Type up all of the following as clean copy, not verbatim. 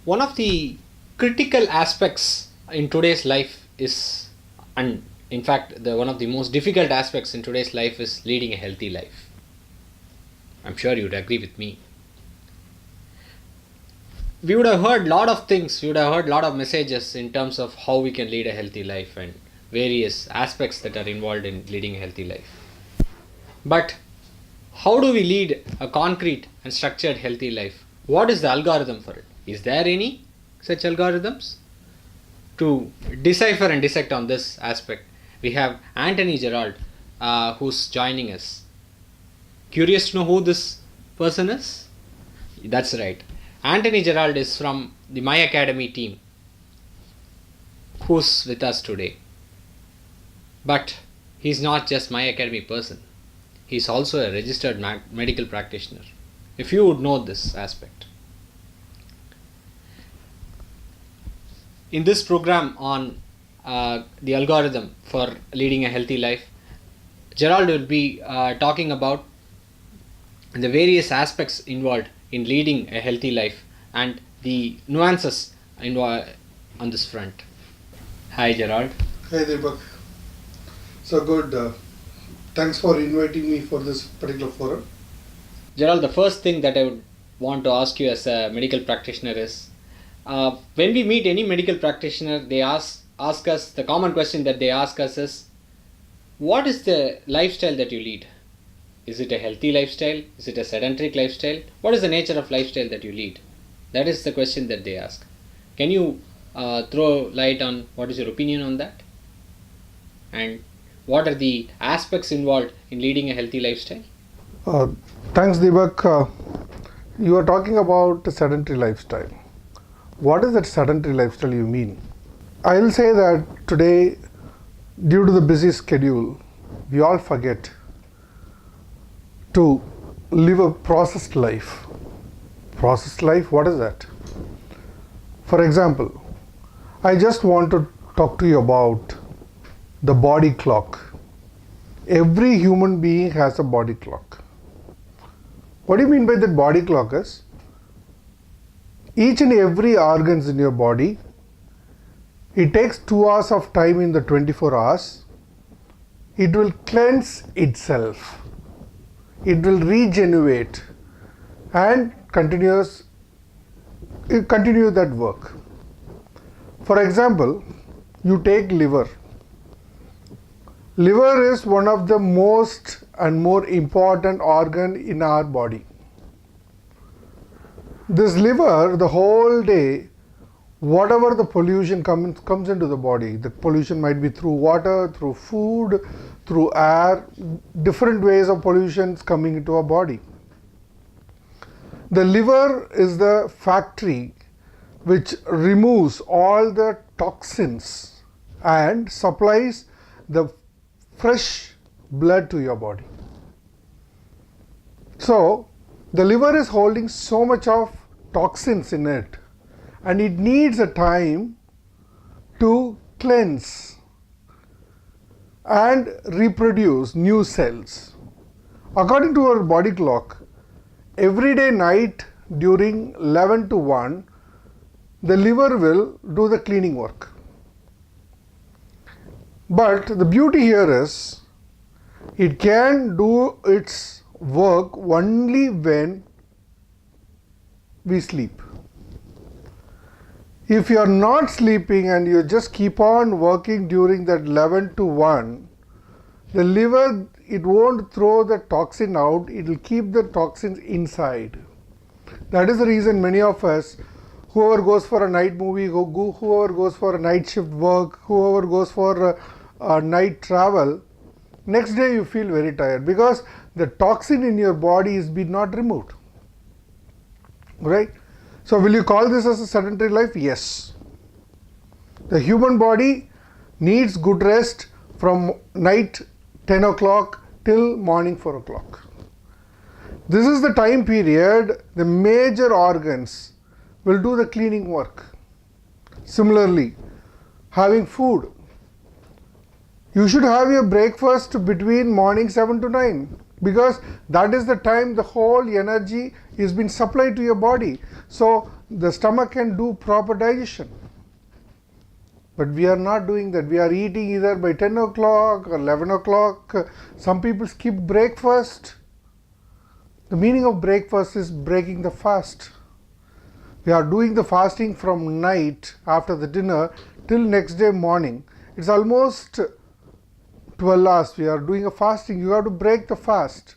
One of the critical aspects in today's life is, and in fact, one of the most difficult aspects in today's life is leading a healthy life. I'm sure you'd agree with me. We would have heard a lot of things, we would have heard a lot of messages in terms of how we can lead a healthy life and various aspects that are involved in leading a healthy life. But how do we lead a concrete and structured healthy life? What is the algorithm for it? Is there any such algorithms? To decipher and dissect on this aspect, we have Antony Jerald, who's joining us. Curious to know who this person is? That's right. Antony Jerald is from the My Academy team, who's with us today. But he's not just My Academy person. He's also a registered medical practitioner. If you would know this aspect. In this program on the algorithm for leading a healthy life, Jerald will be talking about the various aspects involved in leading a healthy life and the nuances involved on this front. Hi Jerald. Hi Deepak. So good. Thanks for inviting me for this particular forum. Jerald, the first thing that I would want to ask you as a medical practitioner is, when we meet any medical practitioner, they ask us, the common question that they ask us is, what is the lifestyle that you lead? Is it a healthy lifestyle? Is it a sedentary lifestyle? What is the nature of lifestyle that you lead? That is the question that they ask. Can you throw light on what is your opinion on that? And what are the aspects involved in leading a healthy lifestyle? Thanks Deepak. You are talking about a sedentary lifestyle. What is that sedentary lifestyle you mean? I will say that today, due to the busy schedule, we all forget to live a processed life. Processed life, what is that? For example, I just want to talk to you about the body clock. Every human being has a body clock. What do you mean by that body clock is? Each and every organs in your body, it takes 2 hours of time in the 24 hours. It will cleanse itself. It will regenerate and continue that work. For example, you take liver. Liver is one of the most and more important organ in our body. This liver, the whole day, whatever the pollution comes into the body, the pollution might be through water, through food, through air, different ways of pollutions coming into our body. The liver is the factory which removes all the toxins and supplies the fresh blood to your body. So, the liver is holding so much of toxins in it, and it needs a time to cleanse and reproduce new cells. According to our body clock, every day night during 11 to 1, the liver will do the cleaning work. But the beauty here is, it can do its work only when we sleep. If you are not sleeping and you just keep on working during that 11 to 1, the liver, it won't throw the toxin out, it will keep the toxins inside. That is the reason many of us, whoever goes for a night movie, whoever goes for a night shift work, whoever goes for a night travel, next day you feel very tired because the toxin in your body is been not removed. Right? So will you call this as a sedentary life? Yes. The human body needs good rest from night 10 o'clock till morning 4 o'clock. This is the time period the major organs will do the cleaning work. Similarly, having food. You should have your breakfast between morning 7 to 9. because that is the time the whole energy is being supplied to your body, so the stomach can do proper digestion. But we are not doing that. We are eating either by 10 o'clock or 11 o'clock. Some people skip breakfast. The meaning of breakfast is breaking the fast. We are doing the fasting from night after the dinner till next day morning. It's almost 12 hours. We are doing a fasting. You have to break the fast.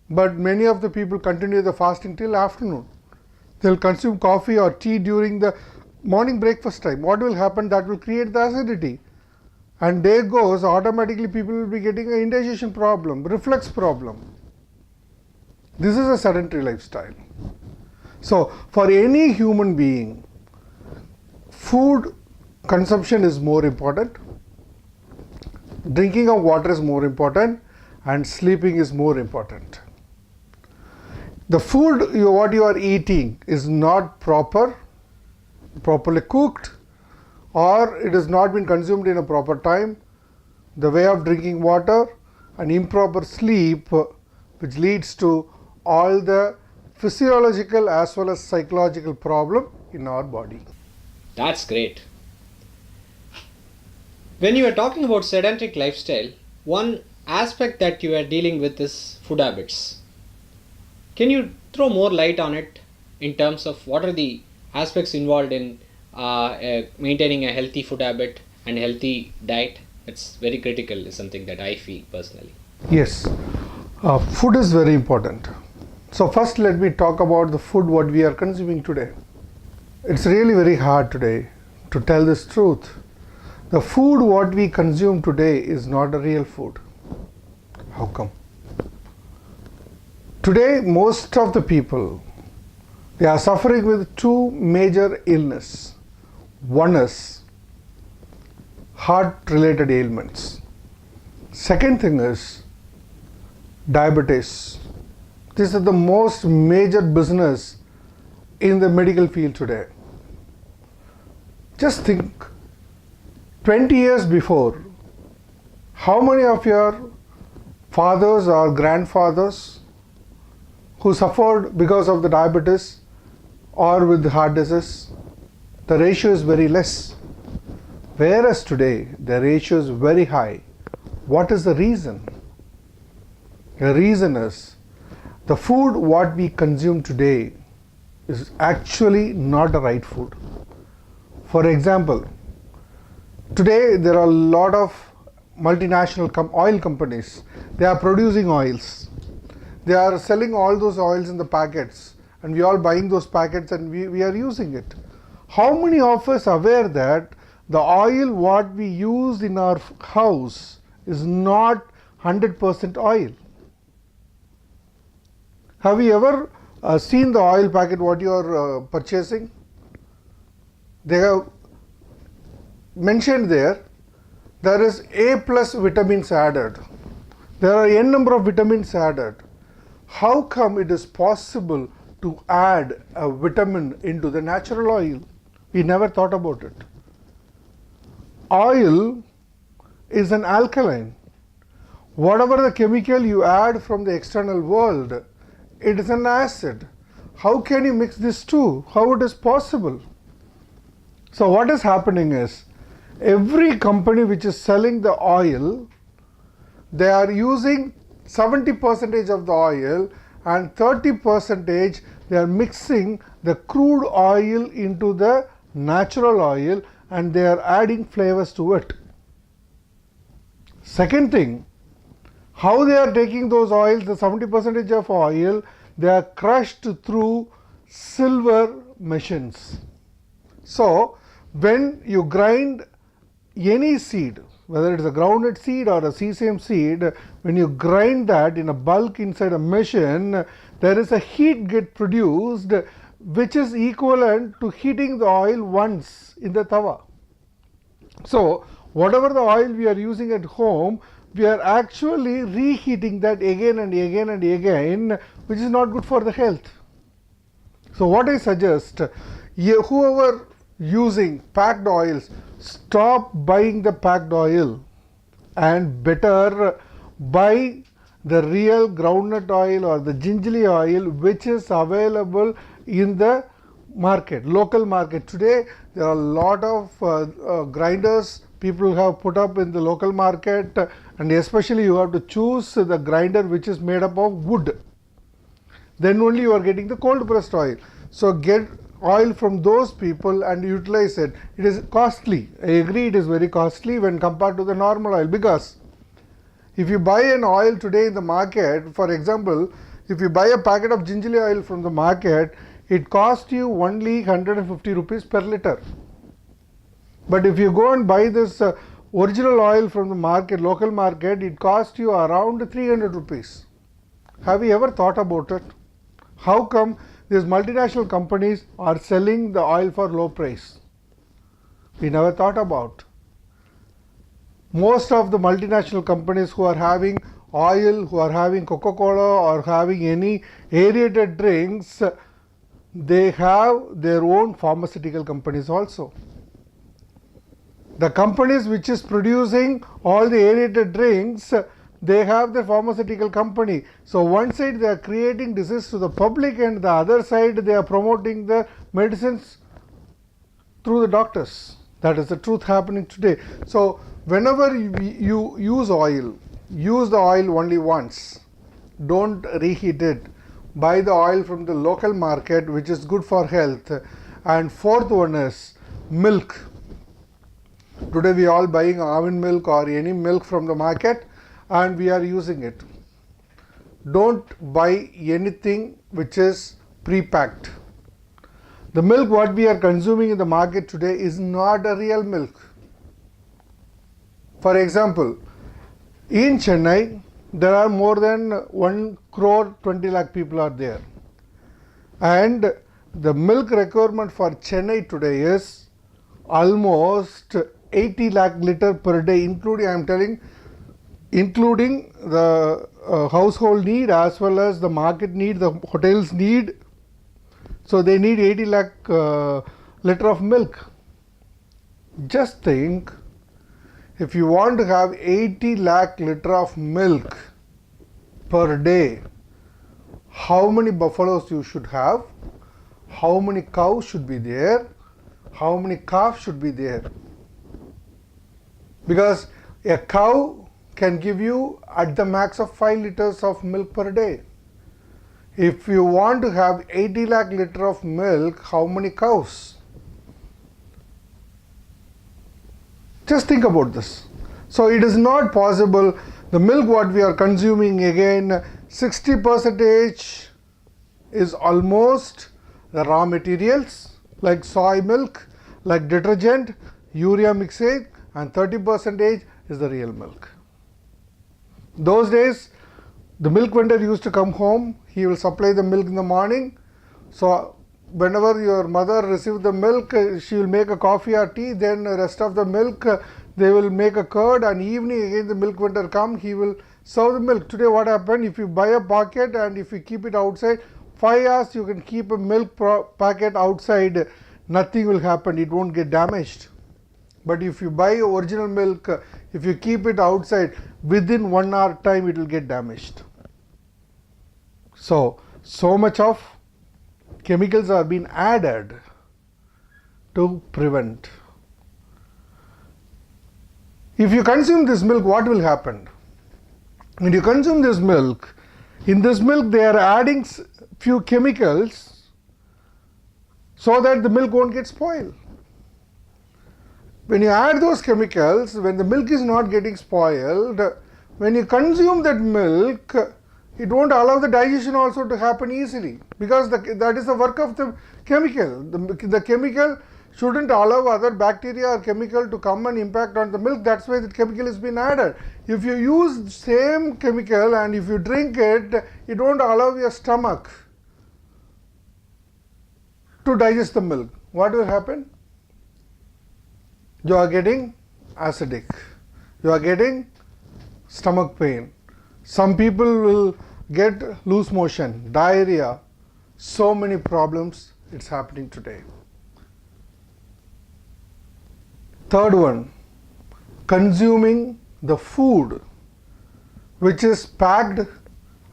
But many of the people continue the fasting till afternoon. They'll consume coffee or tea during the morning breakfast time. What will happen? That will create the acidity. And day goes, automatically people will be getting an indigestion problem, reflux problem. This is a sedentary lifestyle. So, for any human being, food consumption is more important, drinking of water is more important, and sleeping is more important. The food what you are eating is not properly cooked, or it has not been consumed in a proper time, the way of drinking water, and improper sleep, which leads to all the physiological as well as psychological problem in our body. That's great. When you are talking about sedentary lifestyle, one aspect that you are dealing with is food habits. Can you throw more light on it in terms of what are the aspects involved in maintaining a healthy food habit and healthy diet? It's very critical, is something that I feel personally. Yes, food is very important. So first let me talk about the food what we are consuming today. It's really very hard today to tell this truth. The food what we consume today is not a real food. How come? Today most of the people, they are suffering with two major illness. One is heart related ailments. Second thing is diabetes. This is the most major business in the medical field today. Just think, 20 years before, how many of your fathers or grandfathers who suffered because of the diabetes or with the heart disease? The ratio is very less. Whereas today, the ratio is very high. What is the reason? The reason is the food what we consume today is actually not the right food. For example, today there are a lot of multinational oil companies. They are producing oils. They are selling all those oils in the packets, and we all buying those packets and we are using it. How many of us are aware that the oil what we use in our house is not 100% oil? Have you ever seen the oil packet what you are purchasing? They have mentioned there is A plus vitamins added. There are n number of vitamins added. How come it is possible to add a vitamin into the natural oil? We never thought about it. Oil is an alkaline. Whatever the chemical you add from the external world, it is an acid. How can you mix these two? How it is possible? So what is happening is, every company which is selling the oil, they are using 70% of the oil and 30% they are mixing the crude oil into the natural oil, and they are adding flavors to it. Second thing, how they are taking those oils, the 70% of oil, they are crushed through silver machines. So when you grind any seed, whether it is a groundnut seed or a sesame seed, when you grind that in a bulk inside a machine, there is a heat get produced which is equivalent to heating the oil once in the tawa. So whatever the oil we are using at home, we are actually reheating that again and again and again, which is not good for the health. So what I suggest, whoever using packed oils, stop buying the packed oil and better buy the real groundnut oil or the gingerly oil which is available in the market, local market. Today there are a lot of grinders people have put up in the local market, and especially you have to choose the grinder which is made up of wood. Then only you are getting the cold pressed oil. So get oil from those people and utilize it. It is costly. I agree, it is very costly when compared to the normal oil, because if you buy an oil today in the market, for example, if you buy a packet of gingerly oil from the market, it costs you only 150 rupees per liter. But if you go and buy this original oil from the market, local market, it costs you around 300 rupees. Have you ever thought about it? How come these multinational companies are selling the oil for low price? We never thought about. Most of the multinational companies who are having oil, who are having Coca-Cola or having any aerated drinks, they have their own pharmaceutical companies also. The companies which is producing all the aerated drinks, they have the pharmaceutical company. So one side they are creating disease to the public, and the other side they are promoting the medicines through the doctors. That is the truth happening today. So whenever you use oil, use the oil only once. Don't reheat it. Buy the oil from the local market which is good for health. And fourth one is milk. Today we are all buying almond milk or any milk from the market and we are using it. Don't buy anything which is pre-packed. The milk what we are consuming in the market today is not a real milk. For example, in Chennai, there are more than 1 crore 20 lakh people are there. And the milk requirement for Chennai today is almost 80 lakh liter per day, including, I am telling, including the household need as well as the market need, the hotels need. So they need 80 lakh liter of milk. Just think, if you want to have 80 lakh liter of milk per day, how many buffaloes you should have, how many cows should be there, how many calves should be there. Because a cow can give you at the max of 5 liters of milk per day. If you want to have 80 lakh liter of milk, how many cows? Just think about this. So it is not possible. The milk what we are consuming, again 60% is almost the raw materials like soy milk, like detergent, urea mixage, and 30% is the real milk. Those days the milk vendor used to come home, he will supply the milk in the morning. So whenever your mother receives the milk, she will make a coffee or tea, then the rest of the milk they will make a curd, and evening again the milk vendor come, he will serve the milk. Today what happened, if you buy a packet and if you keep it outside, 5 hours you can keep a milk packet outside, nothing will happen, it won't get damaged. But if you buy original milk, if you keep it outside, within 1 hour time it will get damaged. So much of chemicals are being added to prevent. If you consume this milk, what will happen? When you consume this milk, in this milk they are adding few chemicals so that the milk won't get spoiled. When you add those chemicals, when the milk is not getting spoiled, when you consume that milk, it won't allow the digestion also to happen easily, because that is the work of the chemical. The chemical shouldn't allow other bacteria or chemical to come and impact on the milk. That's why the chemical has been added. If you use same chemical and if you drink it, it won't allow your stomach to digest the milk. What will happen? You are getting acidic. You are getting stomach pain. Some people will get loose motion, diarrhea. So many problems it's happening today. Third one, consuming the food which is packed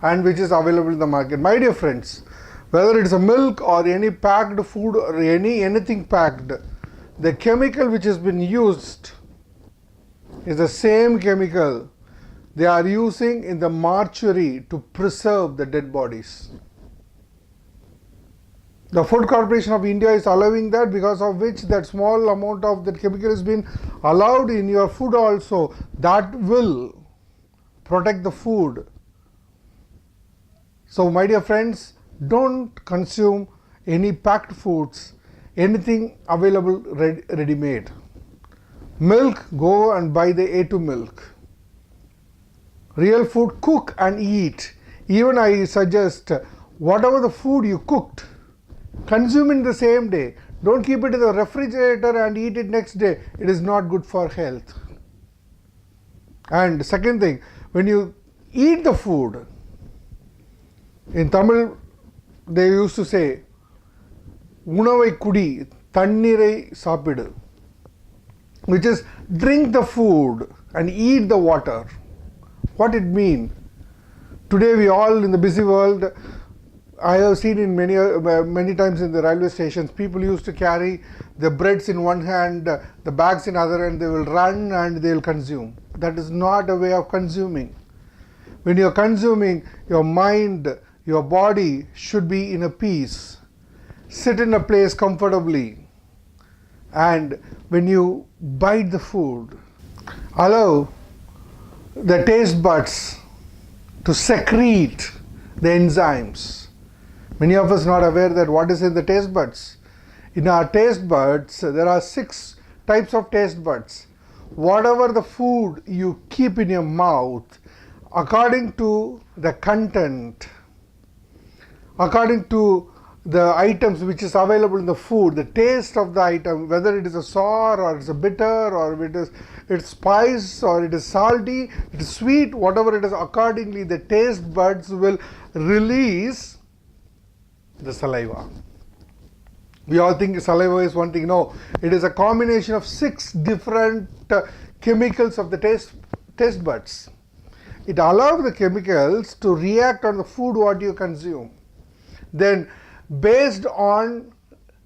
and which is available in the market. My dear friends, whether it's a milk or any packed food or anything packed, the chemical which has been used is the same chemical they are using in the mortuary to preserve the dead bodies. The Food Corporation of India is allowing that, because of which that small amount of that chemical has been allowed in your food also. That will protect the food. So my dear friends, don't consume any packed foods, anything available ready-made. Milk, go and buy the A2 milk. Real food, cook and eat. Even I suggest, whatever the food you cooked, consume in the same day. Don't keep it in the refrigerator and eat it next day. It is not good for health. And second thing, when you eat the food, in Tamil they used to say, unavai kudi, thannirai sapidu, which is drink the food and eat the water. What it mean? Today we all in the busy world, I have seen in many times in the railway stations, people used to carry the breads in one hand, the bags in other, and they will run and they will consume. That is not a way of consuming. When you are consuming, your mind, your body should be in a peace. Sit in a place comfortably, and when you bite the food, allow the taste buds to secrete the enzymes. Many of us are not aware that what is in the taste buds. In our taste buds, there are 6 types of taste buds. Whatever the food you keep in your mouth, according to the content, according to the items which is available in the food, the taste of the item, whether it is a sour or it's a bitter or it's spice or it is salty, it is sweet, whatever it is, accordingly the taste buds will release the saliva. We all think saliva is one thing. No, it is a combination of 6 different chemicals of the taste buds. It allows the chemicals to react on the food what you consume. Then based on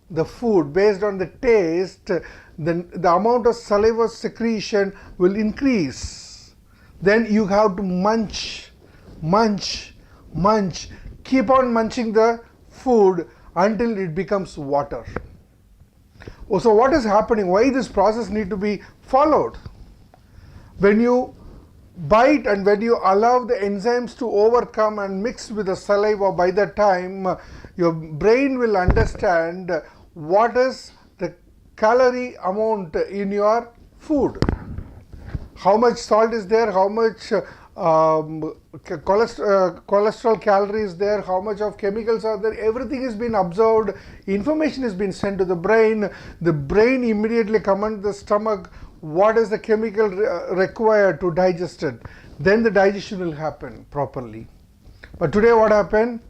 the food, based on the taste, the amount of saliva secretion will increase. Then you have to munch, keep on munching the food until it becomes water. So what is happening? Why this process need to be followed? When you bite and when you allow the enzymes to overcome and mix with the saliva, by the time your brain will understand what is the calorie amount in your food, how much salt is there, how much cholesterol calories there, how much of chemicals are there. Everything is being observed, information is being sent to the brain immediately commands the stomach what is the chemical required to digest it. Then the digestion will happen properly. But today what happened?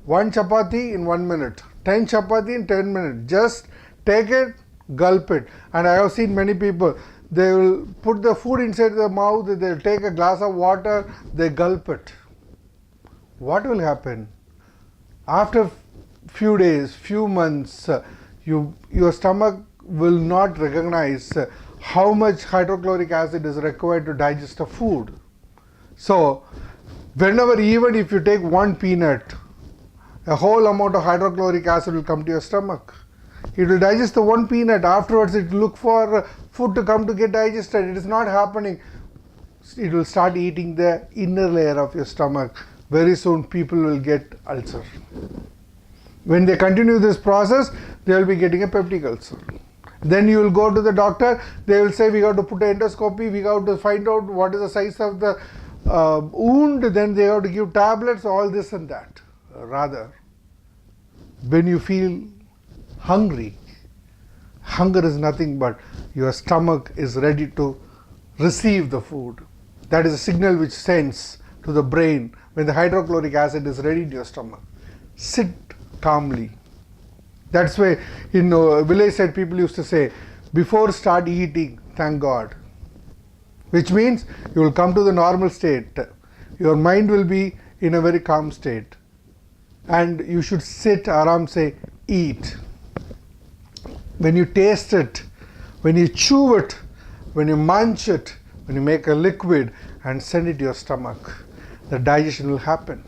1 chapati in 1 minute, 10 chapati in 10 minutes. Just take it, gulp it. And I have seen many people, they will put the food inside their mouth, they will take a glass of water, they gulp it. What will happen? After few days, few months, your stomach will not recognize how much hydrochloric acid is required to digest a food. So whenever, even if you take 1 peanut, a whole amount of hydrochloric acid will come to your stomach. It will digest the 1 peanut. Afterwards it will look for food to come to get digested. It is not happening. It will start eating the inner layer of your stomach. Very soon people will get ulcer. When they continue this process, they will be getting a peptic ulcer. Then you will go to the doctor, they will say we have to put an endoscopy, we have to find out what is the size of the wound, then they have to give tablets, all this and that. Rather, when you feel hungry, hunger is nothing but your stomach is ready to receive the food. That is a signal which sends to the brain when the hydrochloric acid is ready in your stomach. Sit calmly. That's why in village side people used to say, before start eating, thank God. Which means you will come to the normal state. your mind will be in a very calm state. And you should sit, aram say, eat. When you taste it, when you chew it, when you munch it, when you make a liquid and send it to your stomach, the digestion will happen.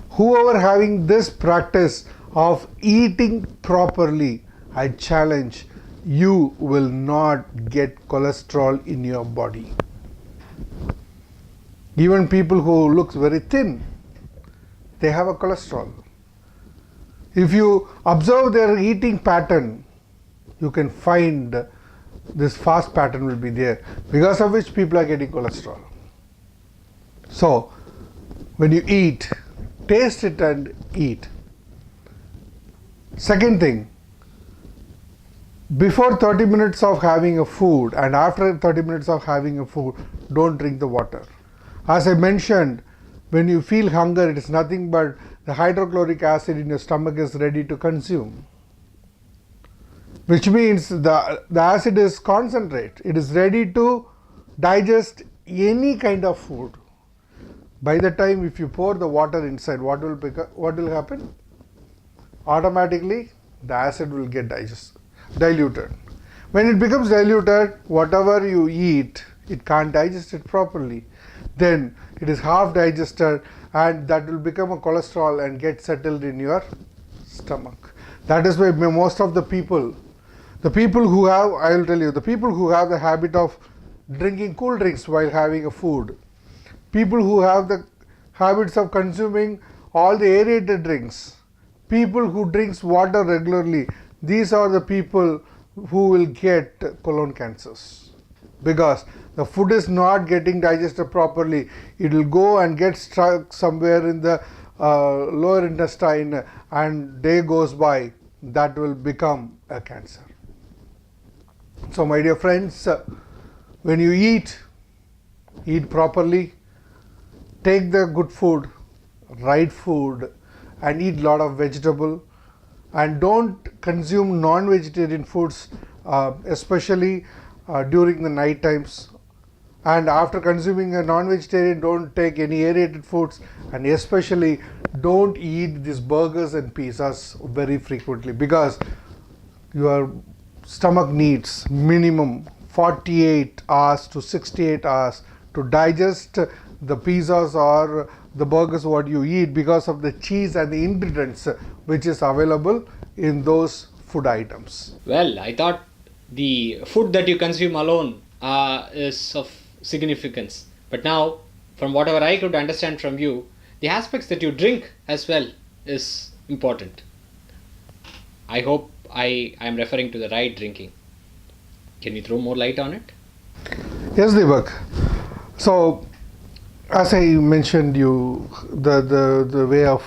Whoever having this practice of eating properly, I challenge, you will not get cholesterol in your body. Even people who look very thin, they have a cholesterol. If you observe their eating pattern, you can find this fast pattern will be there, because of which people are getting cholesterol. So, when you eat, taste it and eat. Second thing, before 30 minutes of having a food and after 30 minutes of having a food, don't drink the water. As I mentioned, when you feel hunger, it is nothing but the hydrochloric acid in your stomach is ready to consume, which means the acid is concentrate. It is ready to digest any kind of food. By the time if you pour the water inside, what will happen? Automatically the acid will get diluted. When it becomes diluted, whatever you eat, it can't digest it properly. Then it is half digested and that will become a cholesterol and get settled in your stomach. That is why most of the people who have, I will tell you, the people who have the habit of drinking cool drinks while having a food, people who have the habits of consuming all the aerated drinks, people who drinks water regularly, these are the people who will get colon cancers, because the food is not getting digested properly. It will go and get stuck somewhere in the lower intestine, and day goes by, that will become a cancer. So my dear friends, when you eat properly, take the good food, right food, and eat lot of vegetable, and don't consume non-vegetarian foods, especially during the night times. And after consuming a non-vegetarian, don't take any aerated foods, and especially don't eat these burgers and pizzas very frequently, because your stomach needs minimum 48 hours to 68 hours to digest the pizzas or the burgers what you eat, because of the cheese and the ingredients which is available in those food items. Well, I thought the food that you consume alone is of significance. But now, from whatever I could understand from you, the aspects that you drink as well is important. I hope I am referring to the right drinking. Can you throw more light on it? Yes, Deepak. So, as I mentioned you, the way of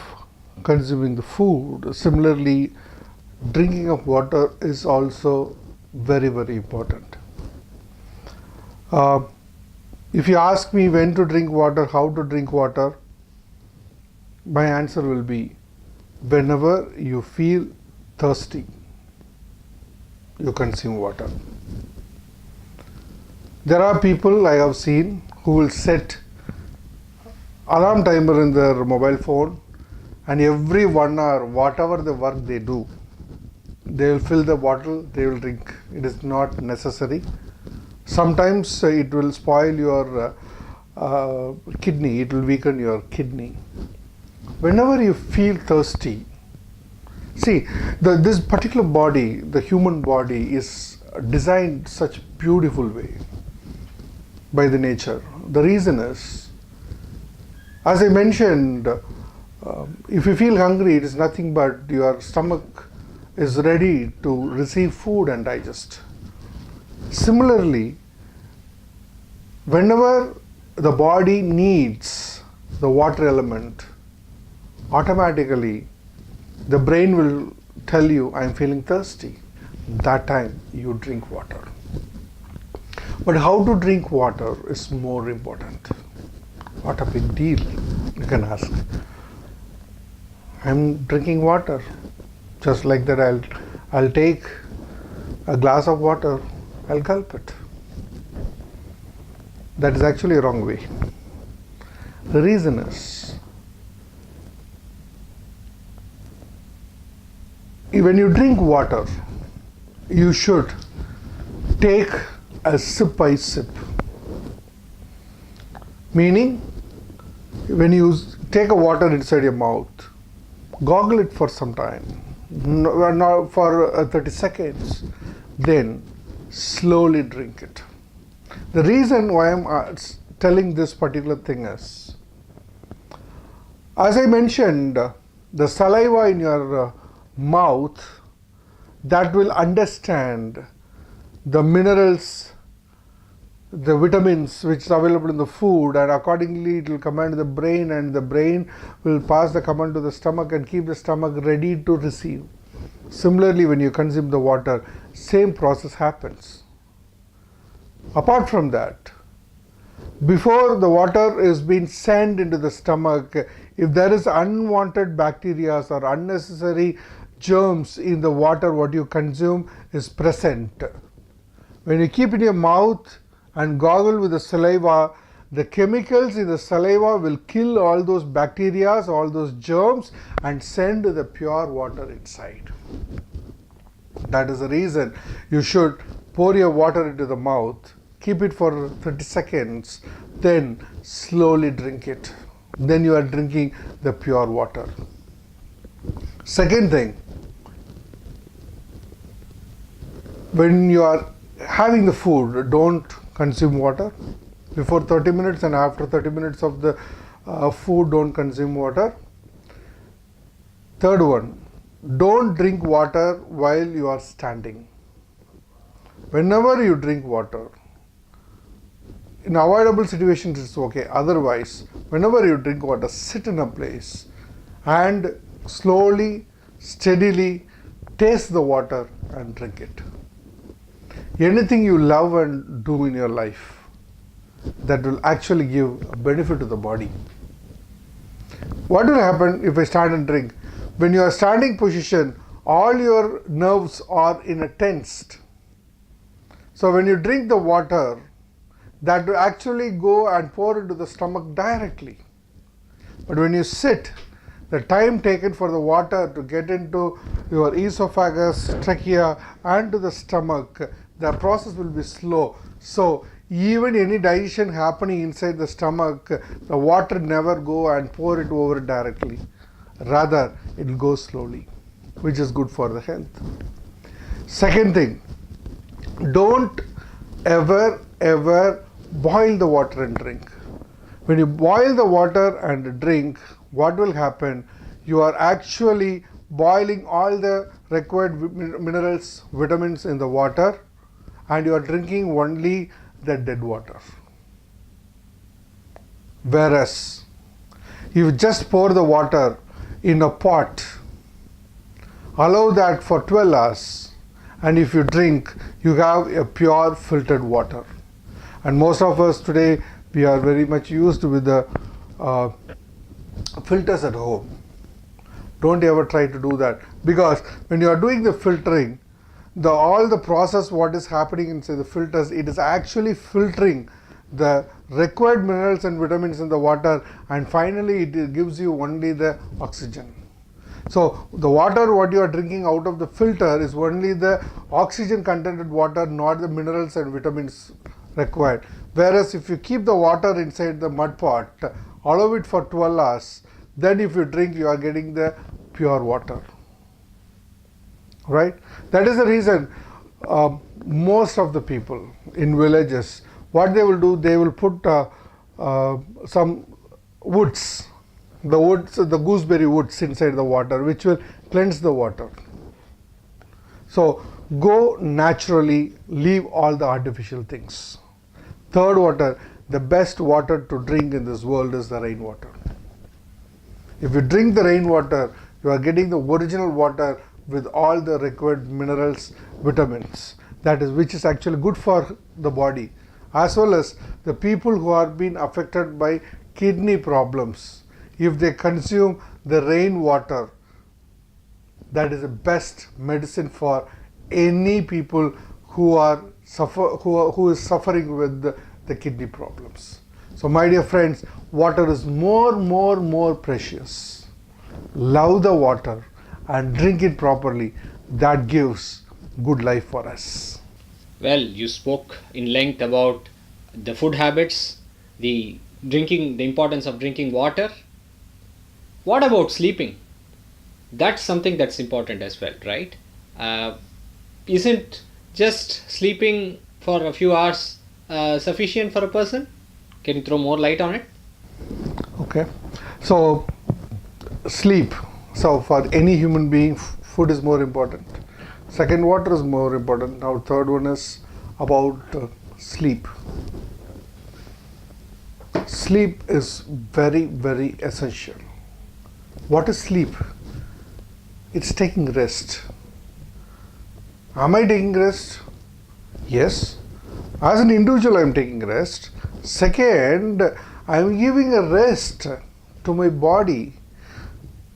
consuming the food, similarly, drinking of water is also very, very important. If you ask me when to drink water, how to drink water, my answer will be whenever you feel thirsty, you consume water. There are people I have seen who will set alarm timer in their mobile phone, and every 1 hour, whatever the work they do, they will fill the bottle, they will drink. It is not necessary. Sometimes it will spoil your kidney, it will weaken your kidney. Whenever you feel thirsty, see, this particular body, the human body, is designed such beautiful way by the nature. The reason is, as I mentioned, if you feel hungry, it is nothing but your stomach is ready to receive food and digest. Similarly, whenever the body needs the water element, automatically the brain will tell you, I am feeling thirsty. That time you drink water. But how to drink water is more important. What a big deal, you can ask. I am drinking water. Just like that, I'll take a glass of water, I'll gulp it. That is actually a wrong way. The reason is, when you drink water, you should take a sip by sip. Meaning, when you take a water inside your mouth, goggle it for some time, not for 30 seconds, then slowly drink it. The reason why I'm telling this particular thing is, as I mentioned, the saliva in your mouth that will understand the minerals, the vitamins which are available in the food, and accordingly it will command the brain, and the brain will pass the command to the stomach and keep the stomach ready to receive. Similarly, when you consume the water, same process happens. Apart from that, before the water is being sent into the stomach, if there is unwanted bacteria or unnecessary germs in the water what you consume is present. When you keep in your mouth and goggle with the saliva, the chemicals in the saliva will kill all those bacteria, all those germs, and send the pure water inside. That is the reason you should pour your water into the mouth, keep it for 30 seconds, then slowly drink it. Then you are drinking the pure water. Second thing, when you are having the food, don't consume water. Before 30 minutes and after 30 minutes of the food, don't consume water. Third one, don't drink water while you are standing. Whenever you drink water, in avoidable situations it's okay. Otherwise, whenever you drink water, sit in a place and slowly, steadily taste the water and drink it. Anything you love and do in your life that will actually give a benefit to the body. What will happen if I stand and drink? When you are standing position, all your nerves are in a tensed. So when you drink the water, that will actually go and pour into the stomach directly. But when you sit, the time taken for the water to get into your esophagus, trachea, and to the stomach, the process will be slow. So even any digestion happening inside the stomach, the water never go and pour it over directly. Rather, it will go slowly, which is good for the health. Second thing, don't ever boil the water and drink. When you boil the water and drink, what will happen? You are actually boiling all the required minerals, vitamins in the water, and you are drinking only the dead water. Whereas, you just pour the water in a pot, allow that for 12 hours, and if you drink, you have a pure filtered water. And most of us today, we are very much used with the filters at home. Don't ever try to do that, because when you are doing the filtering, all the process what is happening inside the filters, it is actually filtering the required minerals and vitamins in the water, and finally it gives you only the oxygen. So the water what you are drinking out of the filter is only the oxygen contented water, not the minerals and vitamins required. Whereas if you keep the water inside the mud pot, allow it for 12 hours, then if you drink, you are getting the pure water. Right? That is the reason most of the people in villages, what they will do, they will put some woods, the gooseberry woods inside the water, which will cleanse the water. So go naturally, leave all the artificial things. Third water, the best water to drink in this world is the rainwater. If you drink the rainwater, you are getting the original water with all the required minerals, vitamins, that is, which is actually good for the body, as well as the people who are being affected by kidney problems. If they consume the rainwater, that is the best medicine for any people who is suffering with the kidney problems. So my dear friends, water is more precious. Love the water and drink it properly. That gives good life for us. Well, you spoke in length about the food habits, the the importance of drinking water. What about sleeping? That's something that's important as well, right? Uh, isn't just sleeping for a few hours sufficient for a person? Can you throw more light on it? Okay. So sleep. So for any human being, food is more important. Second, water is more important. Now third one is about sleep. Sleep is very essential. What is sleep? It's taking rest. Am I taking rest? Yes. As an individual, I am taking rest. Second, I am giving a rest to my body,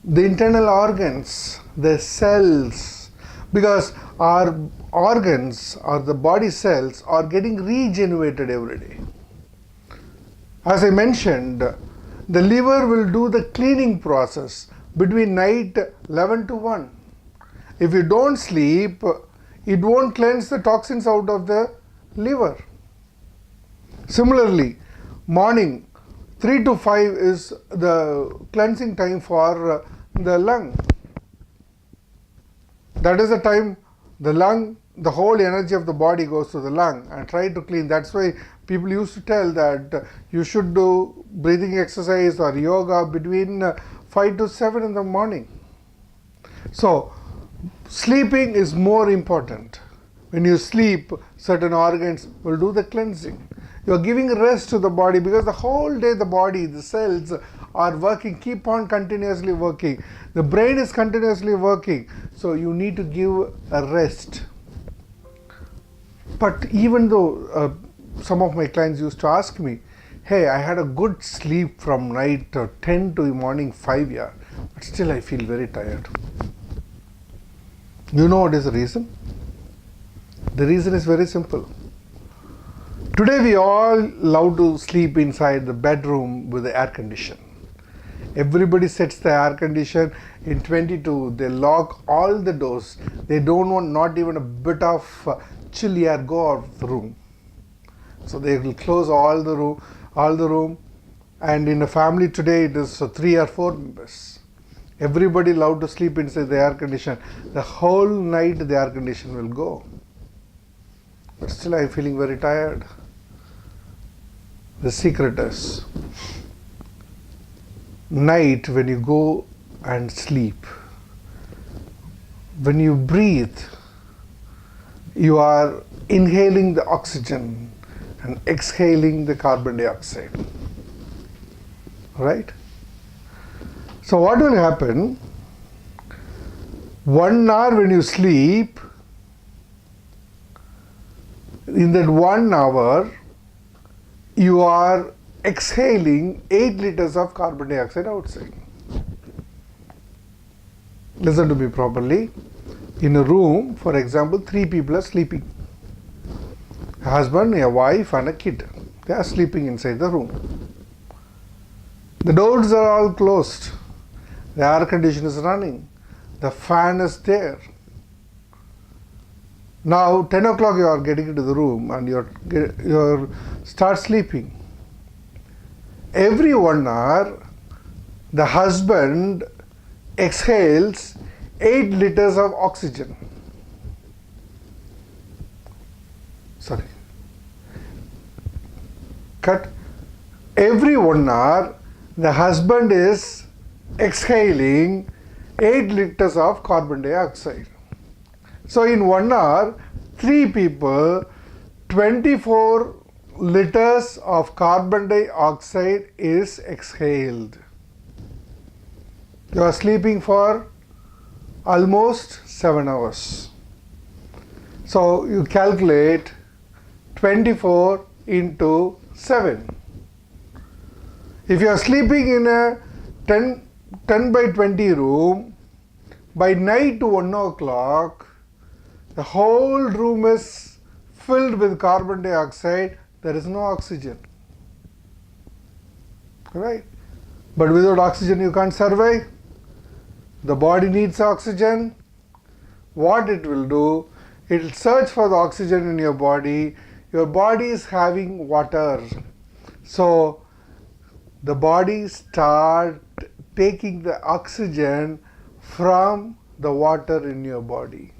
the internal organs, the cells, because our organs or the body cells are getting regenerated every day. As I mentioned, the liver will do the cleaning process between night 11 to 1. If you don't sleep, it won't cleanse the toxins out of the liver. Similarly, morning 3 to 5 is the cleansing time for the lung. That is the time the lung, the whole energy of the body goes to the lung and try to clean. That's why people used to tell that you should do breathing exercise or yoga between 5 to 7 in the morning. So, sleeping is more important. When you sleep, certain organs will do the cleansing. You are giving rest to the body because the whole day the body, the cells are working, keep on continuously working. The brain is continuously working. So you need to give a rest. But even though some of my clients used to ask me, hey, I had a good sleep from night 10 to morning 5, yeah, but still I feel very tired. You know what is the reason? The reason is very simple. Today we all love to sleep inside the bedroom with the air condition. Everybody sets the air condition in 22. They lock all the doors. They don't want not even a bit of chill air go out of the room. So they will close all the room. And in a family today, it is 3 or 4 members. Everybody love to sleep inside the air condition. The whole night the air condition will go. But still I am feeling very tired. The secret is, night when you go and sleep, when you breathe, you are inhaling the oxygen and exhaling the carbon dioxide. Right? So what will happen? 1 hour when you sleep, in that 1 hour, you are exhaling 8 liters of carbon dioxide outside. Listen to me properly. In a room, for example, 3 people are sleeping. A husband, a wife and a kid. They are sleeping inside the room. The doors are all closed. The air conditioner is running. The fan is there. Now 10 o'clock you are getting into the room and you start sleeping. Every 1 hour the husband exhales 8 liters of oxygen. Sorry. Cut. Every 1 hour the husband is exhaling 8 liters of carbon dioxide. So in 1 hour, 3 people, 24 liters of carbon dioxide is exhaled. You are sleeping for almost 7 hours. So you calculate 24 into 7. If you are sleeping in a 10 by 20 room, by night to 1 o'clock, the whole room is filled with carbon dioxide. There is no oxygen. right? But without oxygen you can't survive. The body needs oxygen. What it will do, it will search for the oxygen in your body. Your body is having water. So the body start taking the oxygen from the water in your body.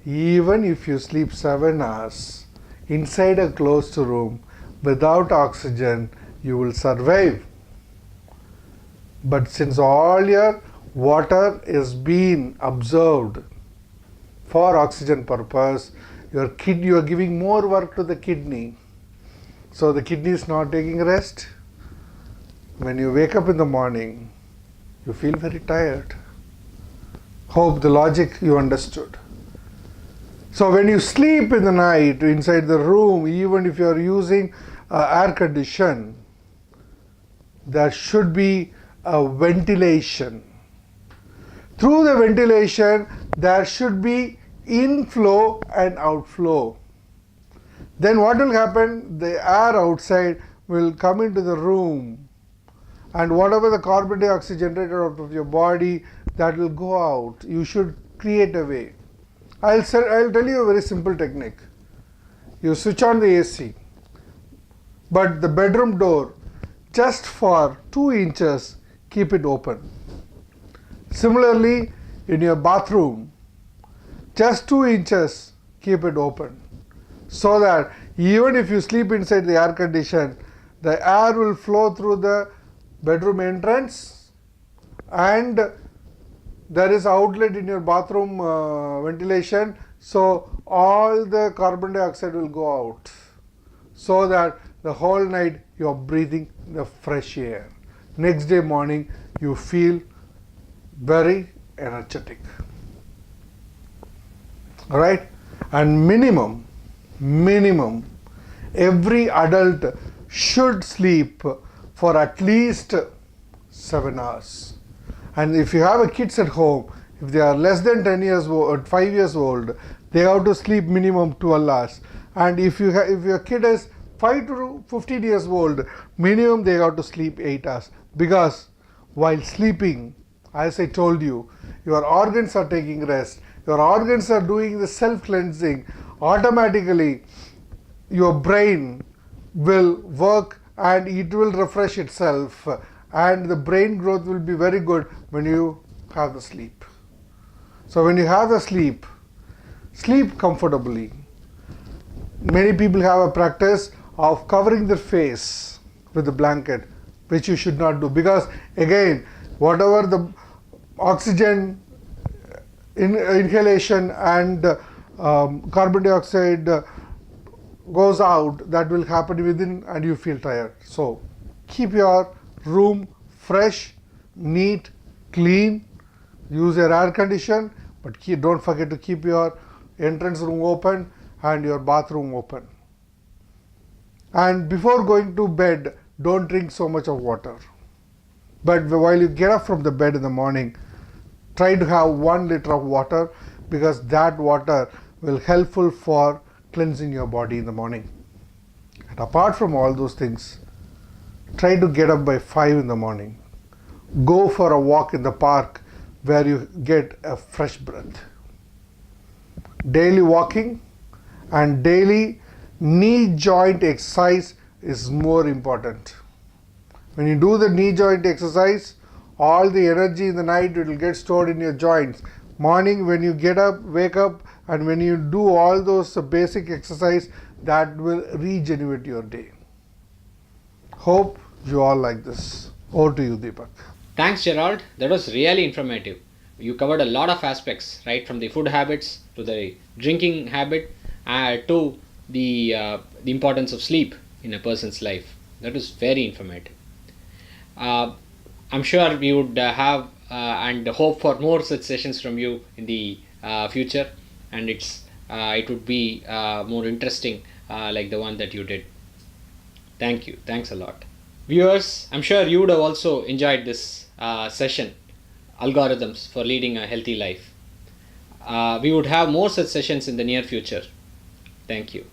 Even if you sleep 7 hours inside a closed room without oxygen, you will survive. But since all your water is being absorbed for oxygen purpose, you are giving more work to the kidney. So the kidney is not taking rest. When you wake up in the morning, you feel very tired. Hope the logic you understood. So when you sleep in the night inside the room, even if you are using air condition, there should be a ventilation. Through the ventilation, there should be inflow and outflow. Then what will happen? The air outside will come into the room, and whatever the carbon dioxide generated out of your body, that will go out. You should create a way. I'll tell you a very simple technique. You switch on the AC, but the bedroom door, just for 2 inches, keep it open. Similarly, in your bathroom, just 2 inches, keep it open. So that even if you sleep inside the air condition, the air will flow through the bedroom entrance, and there is outlet in your bathroom ventilation, so all the carbon dioxide will go out, so that the whole night you are breathing the fresh air. Next day morning you feel very energetic. Alright? And minimum, every adult should sleep for at least 7 hours. And if you have a kids at home, if they are less than 10 years old, 5 years old, they have to sleep minimum 12 hours. And if your kid is 5 to 15 years old, minimum they have to sleep 8 hours. Because while sleeping, as I told you, your organs are taking rest. Your organs are doing the self-cleansing. Automatically, your brain will work and it will refresh itself. And the brain growth will be very good when you have the sleep. So when you have the sleep comfortably. Many people have a practice of covering their face with a blanket, which you should not do, because again, whatever the oxygen inhalation and carbon dioxide goes out, that will happen within and you feel tired. So keep your room fresh, neat, clean. Use your air condition, but don't forget to keep your entrance room open and your bathroom open. And before going to bed, don't drink so much of water. But while you get up from the bed in the morning, try to have 1 liter of water, because that water will helpful for cleansing your body in the morning. And apart from all those things, try to get up by 5 in the morning. Go for a walk in the park where you get a fresh breath. Daily walking and daily knee joint exercise is more important. When you do the knee joint exercise, all the energy in the night will get stored in your joints. Morning when you get up, wake up, and when you do all those basic exercise, that will regenerate your day. Hope you all like this. Over to you, Deepak. Thanks, Jerald. That was really informative. You covered a lot of aspects, right from the food habits to the drinking habit to the importance of sleep in a person's life. That was very informative. I'm sure we would have and hope for more such sessions from you in the future, and it would be more interesting like the one that you did. Thank you. Thanks a lot. Viewers, I'm sure you would have also enjoyed this session, Algorithms for Leading a Healthy Life. We would have more such sessions in the near future. Thank you.